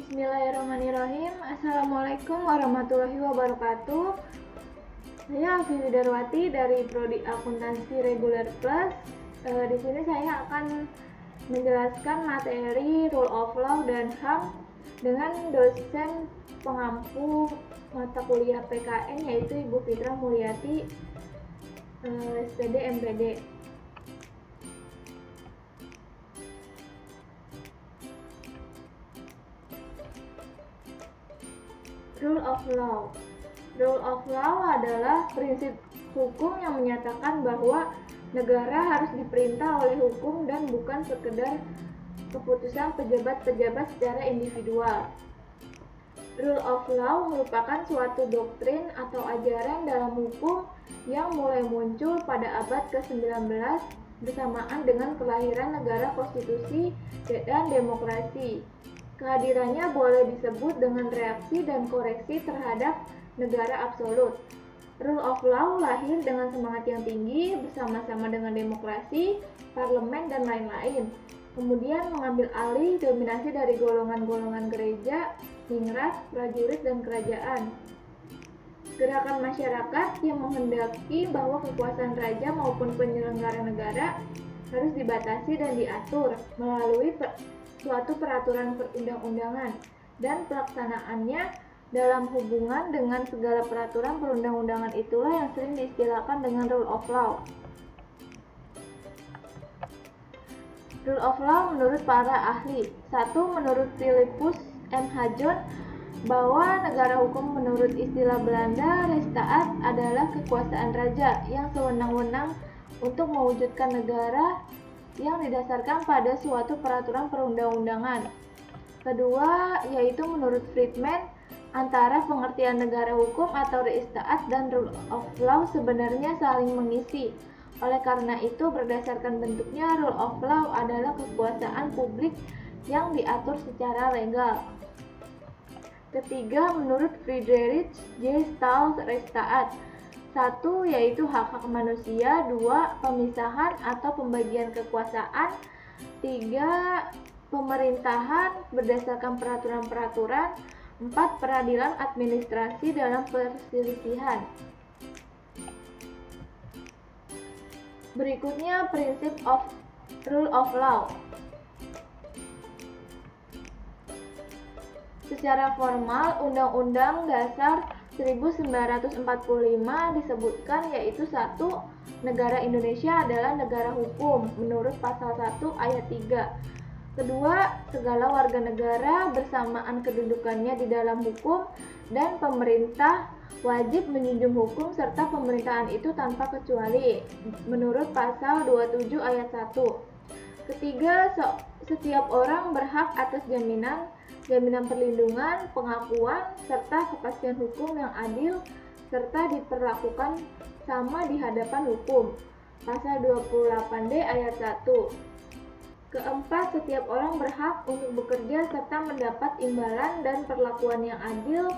Bismillahirrahmanirrahim. Assalamualaikum warahmatullahi wabarakatuh. Saya Alfi Widarwati dari Prodi Akuntansi Reguler Plus. Di sini saya akan menjelaskan materi Rule of Law dan HAM dengan dosen pengampu mata kuliah PKN yaitu Ibu Fitra Mulyati, SPD MPD. Rule of Law. Rule of Law adalah prinsip hukum yang menyatakan bahwa negara harus diperintah oleh hukum dan bukan sekedar keputusan pejabat-pejabat secara individual. Rule of Law merupakan suatu doktrin atau ajaran dalam hukum yang mulai muncul pada abad ke-19 bersamaan dengan kelahiran negara konstitusi dan demokrasi. Kehadirannya boleh disebut dengan reaksi dan koreksi terhadap negara absolut. Rule of Law lahir dengan semangat yang tinggi bersama-sama dengan demokrasi, parlemen, dan lain-lain. Kemudian mengambil alih dominasi dari golongan-golongan gereja, ningrat, prajurit, dan kerajaan. Gerakan masyarakat yang menghendaki bahwa kekuasaan raja maupun penyelenggara negara harus dibatasi dan diatur melalui suatu peraturan perundang-undangan dan pelaksanaannya dalam hubungan dengan segala peraturan perundang-undangan itulah yang sering diistilahkan dengan Rule of Law. Rule of Law menurut para ahli. 1. Menurut Philippus M. Hajon, bahwa negara hukum menurut istilah Belanda, Rechtsstaat adalah kekuasaan raja yang sewenang-wenang untuk mewujudkan negara yang didasarkan pada suatu peraturan perundang-undangan. Kedua, yaitu menurut Friedman, antara pengertian negara hukum atau Rechtsstaat dan Rule of Law sebenarnya saling mengisi. Oleh karena itu, berdasarkan bentuknya, Rule of Law adalah kekuasaan publik yang diatur secara legal. Ketiga, menurut Friedrich J. Stahl, Rechtsstaat. 1. Yaitu hak-hak manusia. 2. Pemisahan atau pembagian kekuasaan. 3. Pemerintahan berdasarkan peraturan-peraturan. 4. Peradilan administrasi dalam perselisihan. Berikutnya prinsip of Rule of Law. Secara formal, Undang-Undang Dasar 1945 disebutkan yaitu 1. Negara Indonesia adalah negara hukum menurut pasal 1 ayat 3. Kedua, segala warga negara bersamaan kedudukannya di dalam hukum dan pemerintah wajib menjunjung hukum serta pemerintahan itu tanpa kecuali menurut pasal 27 ayat 1. Ketiga, setiap orang berhak atas jaminan perlindungan, pengakuan, serta kepastian hukum yang adil, serta diperlakukan sama di hadapan hukum. Pasal 28D ayat 1. Keempat, setiap orang berhak untuk bekerja serta mendapat imbalan dan perlakuan yang adil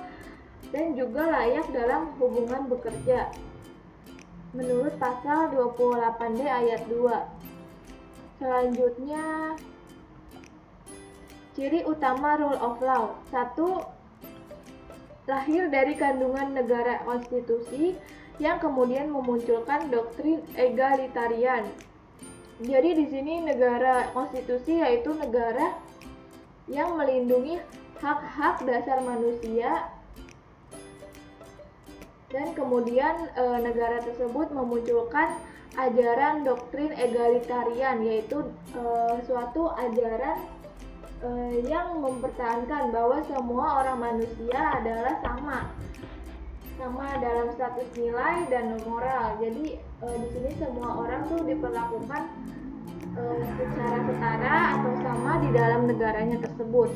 dan juga layak dalam hubungan bekerja. Menurut pasal 28D ayat 2. Selanjutnya, ciri utama Rule of Law. 1. Lahir dari kandungan negara konstitusi yang kemudian memunculkan doktrin egalitarian. Jadi di sini negara konstitusi yaitu negara yang melindungi hak-hak dasar manusia dan kemudian negara tersebut memunculkan ajaran doktrin egalitarian yaitu suatu ajaran yang mempertahankan bahwa semua orang manusia adalah sama dalam status nilai dan moral. Jadi di sini semua orang tuh diperlakukan secara setara atau sama di dalam negaranya tersebut.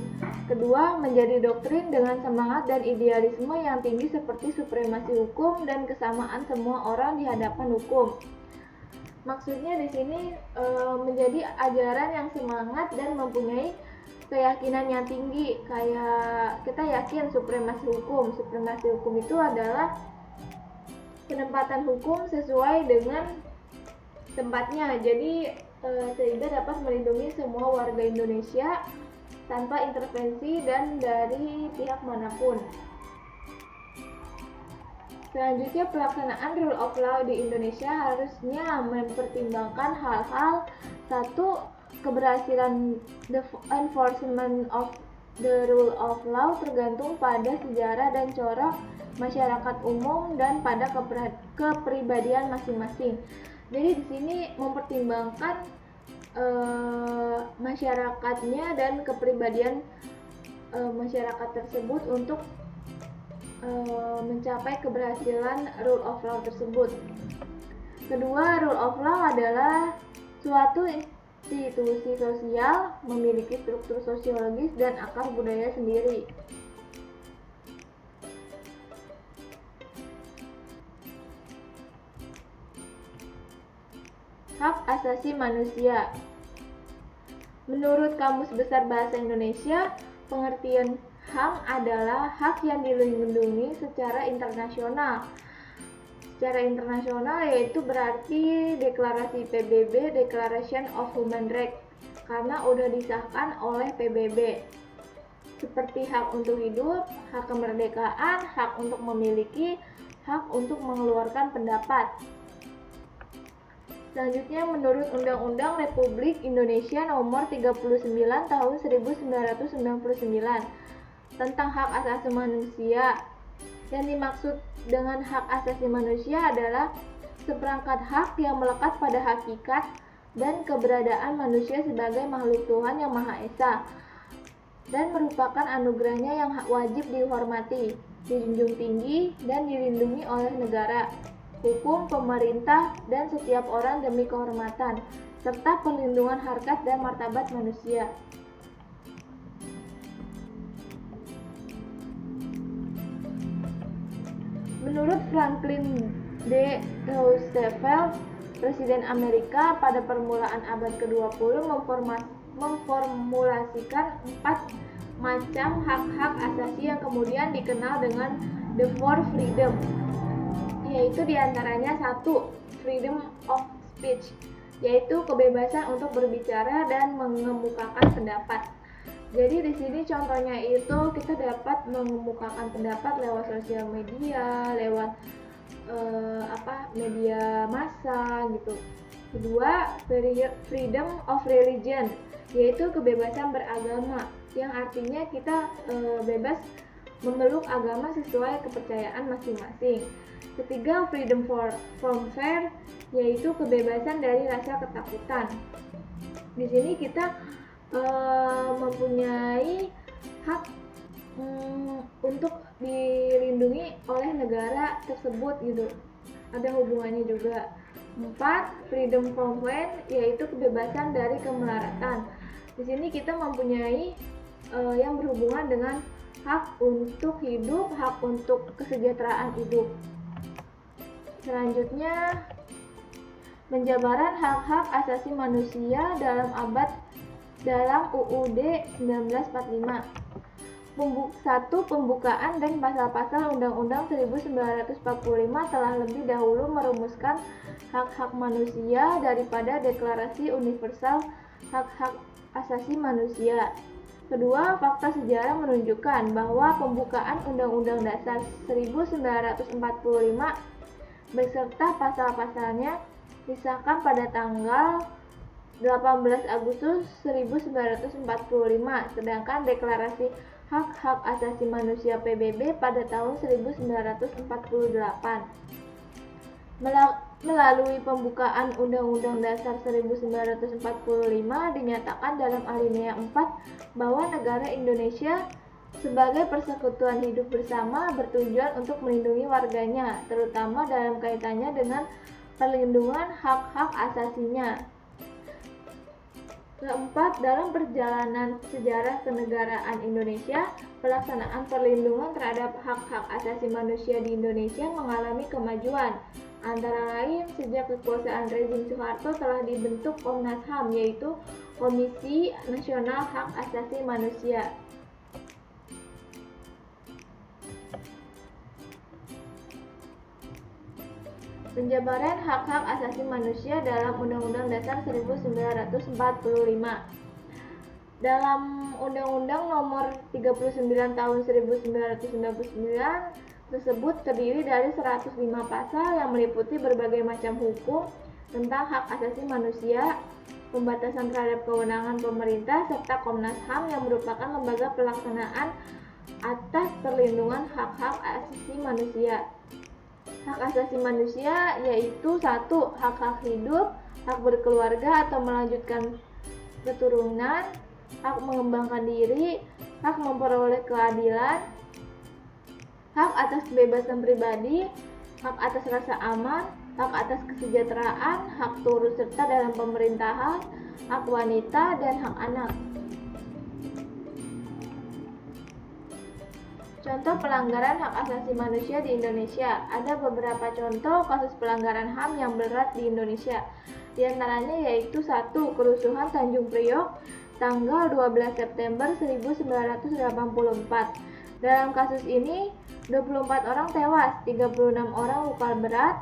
Kedua, menjadi doktrin dengan semangat dan idealisme yang tinggi seperti supremasi hukum dan kesamaan semua orang di hadapan hukum. Maksudnya di sini menjadi ajaran yang semangat dan mempunyai keyakinan yang tinggi, kayak kita yakin supremasi hukum itu adalah penempatan hukum sesuai dengan tempatnya, jadi sehingga dapat melindungi semua warga Indonesia tanpa intervensi dan dari pihak manapun. Selanjutnya, pelaksanaan rule of law di Indonesia harusnya mempertimbangkan hal-hal: satu, keberhasilan the enforcement of the rule of law tergantung pada sejarah dan corak masyarakat umum dan pada kepribadian masing-masing. Jadi di sini mempertimbangkan masyarakatnya dan kepribadian masyarakat tersebut untuk mencapai keberhasilan rule of law tersebut. Kedua, rule of law adalah suatu institusi sosial memiliki struktur sosiologis dan akar budaya sendiri. Hak asasi manusia. Menurut Kamus Besar Bahasa Indonesia, pengertian HAM adalah hak yang dilindungi secara internasional. Secara internasional yaitu berarti deklarasi PBB, Declaration of Human Rights, karena udah disahkan oleh PBB. Seperti hak untuk hidup, hak kemerdekaan, hak untuk memiliki, hak untuk mengeluarkan pendapat. Selanjutnya, menurut Undang-Undang Republik Indonesia Nomor 39 Tahun 1999 tentang hak asasi manusia, yang dimaksud dengan hak asasi manusia adalah seperangkat hak yang melekat pada hakikat dan keberadaan manusia sebagai makhluk Tuhan yang Maha Esa dan merupakan anugerahnya yang wajib dihormati, dijunjung tinggi, dan dilindungi oleh negara, hukum, pemerintah, dan setiap orang demi kehormatan, serta perlindungan harkat dan martabat manusia. Menurut Franklin D. Roosevelt, Presiden Amerika pada permulaan abad ke-20 memformulasikan 4 macam hak-hak asasi yang kemudian dikenal dengan The Four Freedoms, yaitu diantaranya 1. Freedom of speech, yaitu kebebasan untuk berbicara dan mengemukakan pendapat. Jadi di sini contohnya itu kita dapat mengemukakan pendapat lewat sosial media, lewat media massa gitu. Kedua, freedom of religion, yaitu kebebasan beragama, yang artinya kita bebas memeluk agama sesuai kepercayaan masing-masing. Ketiga, freedom from fear, yaitu kebebasan dari rasa ketakutan. Di sini kita mempunyai hak untuk dilindungi oleh negara tersebut gitu. Ada hubungannya juga. 4. Freedom from pain, yaitu kebebasan dari kemelaratan. Di sini kita mempunyai yang berhubungan dengan hak untuk hidup, hak untuk kesejahteraan hidup. Selanjutnya, penjabaran hak-hak asasi manusia dalam UUD 1945. 1. Pembukaan dan pasal-pasal Undang-Undang 1945 telah lebih dahulu merumuskan hak-hak manusia daripada Deklarasi Universal Hak-Hak Asasi Manusia. Kedua, fakta sejarah menunjukkan bahwa pembukaan Undang-Undang Dasar 1945 beserta pasal-pasalnya disahkan pada tanggal 18 Agustus 1945, sedangkan Deklarasi Hak-Hak Asasi Manusia PBB pada tahun 1948. Melalui pembukaan Undang-Undang Dasar 1945 dinyatakan dalam alinea 4 bahwa negara Indonesia sebagai persekutuan hidup bersama bertujuan untuk melindungi warganya, terutama dalam kaitannya dengan perlindungan hak-hak asasinya. Keempat, dalam perjalanan sejarah kenegaraan Indonesia, pelaksanaan perlindungan terhadap hak-hak asasi manusia di Indonesia mengalami kemajuan. Antara lain, sejak kekuasaan rezim Soeharto telah dibentuk Komnas HAM, yaitu Komisi Nasional Hak Asasi Manusia. Penjabaran hak-hak asasi manusia dalam Undang-Undang Dasar 1945. Dalam Undang-Undang Nomor 39 Tahun 1999 tersebut terdiri dari 105 pasal yang meliputi berbagai macam hukum tentang hak asasi manusia, pembatasan terhadap kewenangan pemerintah, serta Komnas HAM yang merupakan lembaga pelaksanaan atas perlindungan hak-hak asasi manusia. Hak asasi manusia yaitu 1. Hak-hak hidup, hak berkeluarga atau melanjutkan keturunan, hak mengembangkan diri, hak memperoleh keadilan, hak atas kebebasan pribadi, hak atas rasa aman, hak atas kesejahteraan, hak turut serta dalam pemerintahan, hak wanita, dan hak anak. Contoh pelanggaran hak asasi manusia di Indonesia. Ada beberapa contoh kasus pelanggaran HAM yang berat di Indonesia. Di antaranya yaitu 1. Kerusuhan Tanjung Priok tanggal 12 September 1984. Dalam kasus ini, 24 orang tewas, 36 orang luka berat,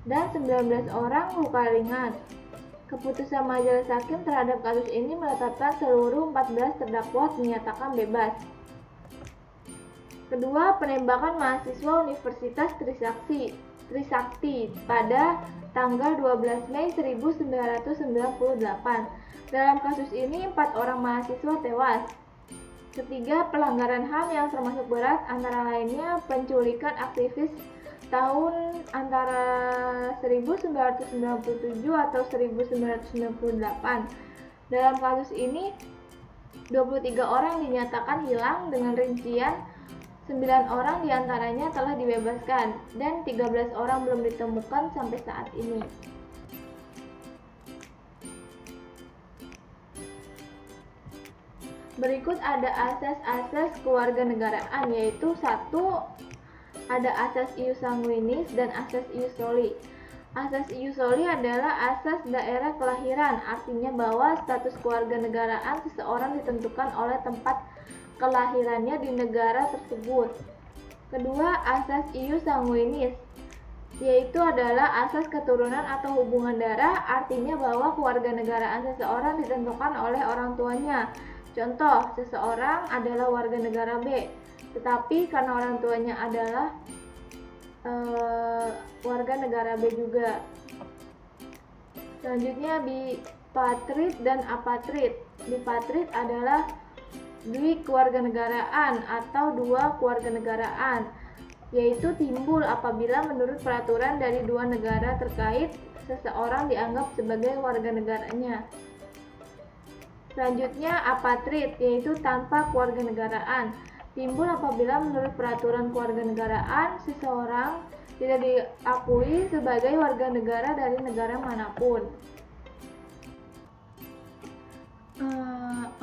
dan 19 orang luka ringan. Keputusan Majelis Hakim terhadap kasus ini menetapkan seluruh 14 terdakwa dinyatakan bebas. Kedua, penembakan mahasiswa Universitas Trisakti pada tanggal 12 Mei 1998. Dalam kasus ini 4 orang mahasiswa tewas. Ketiga, pelanggaran HAM yang termasuk berat antara lainnya penculikan aktivis tahun antara 1997 atau 1998. Dalam kasus ini 23 orang dinyatakan hilang dengan rincian 9 orang diantaranya telah dibebaskan dan 13 orang belum ditemukan sampai saat ini. Berikut ada asas-asas kewarganegaraan, yaitu 1. Ada asas ius sanguinis dan asas ius soli. Asas ius soli adalah asas daerah kelahiran, artinya bahwa status kewarganegaraan seseorang ditentukan oleh tempat kelahirannya di negara tersebut. Kedua, asas ius sanguinis, yaitu adalah asas keturunan atau hubungan darah, artinya bahwa kewarganegaraan seseorang ditentukan oleh orang tuanya. Contoh, seseorang adalah warga negara B, tetapi karena orang tuanya adalah warga negara B juga. Selanjutnya, bipatrid dan apatrid. Bipatrid adalah kewarganegaraan atau dua kewarganegaraan, yaitu timbul apabila menurut peraturan dari dua negara terkait seseorang dianggap sebagai warga negaranya. Selanjutnya, apatrid, yaitu tanpa kewarganegaraan, timbul apabila menurut peraturan kewarganegaraan seseorang tidak diakui sebagai warga negara dari negara manapun.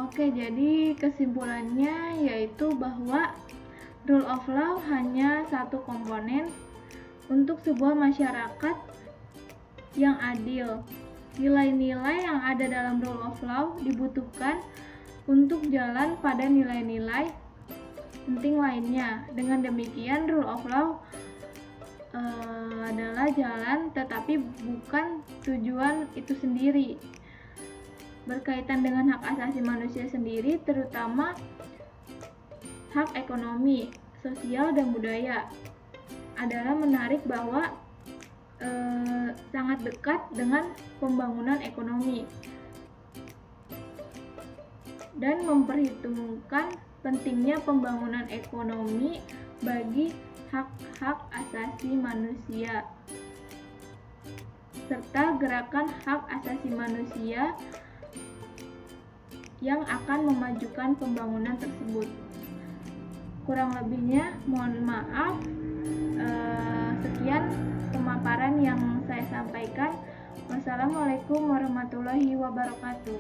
Oke, jadi kesimpulannya yaitu bahwa rule of law hanya satu komponen untuk sebuah masyarakat yang adil. Nilai-nilai yang ada dalam rule of law dibutuhkan untuk jalan pada nilai-nilai penting lainnya. Dengan demikian, rule of law adalah jalan tetapi bukan tujuan itu sendiri. Berkaitan dengan hak asasi manusia sendiri, terutama hak ekonomi, sosial, dan budaya, adalah menarik bahwa sangat dekat dengan pembangunan ekonomi dan memperhitungkan pentingnya pembangunan ekonomi bagi hak-hak asasi manusia serta gerakan hak asasi manusia yang akan memajukan pembangunan tersebut. Kurang lebihnya mohon maaf. Sekian pemaparan yang saya sampaikan. Wassalamualaikum warahmatullahi wabarakatuh.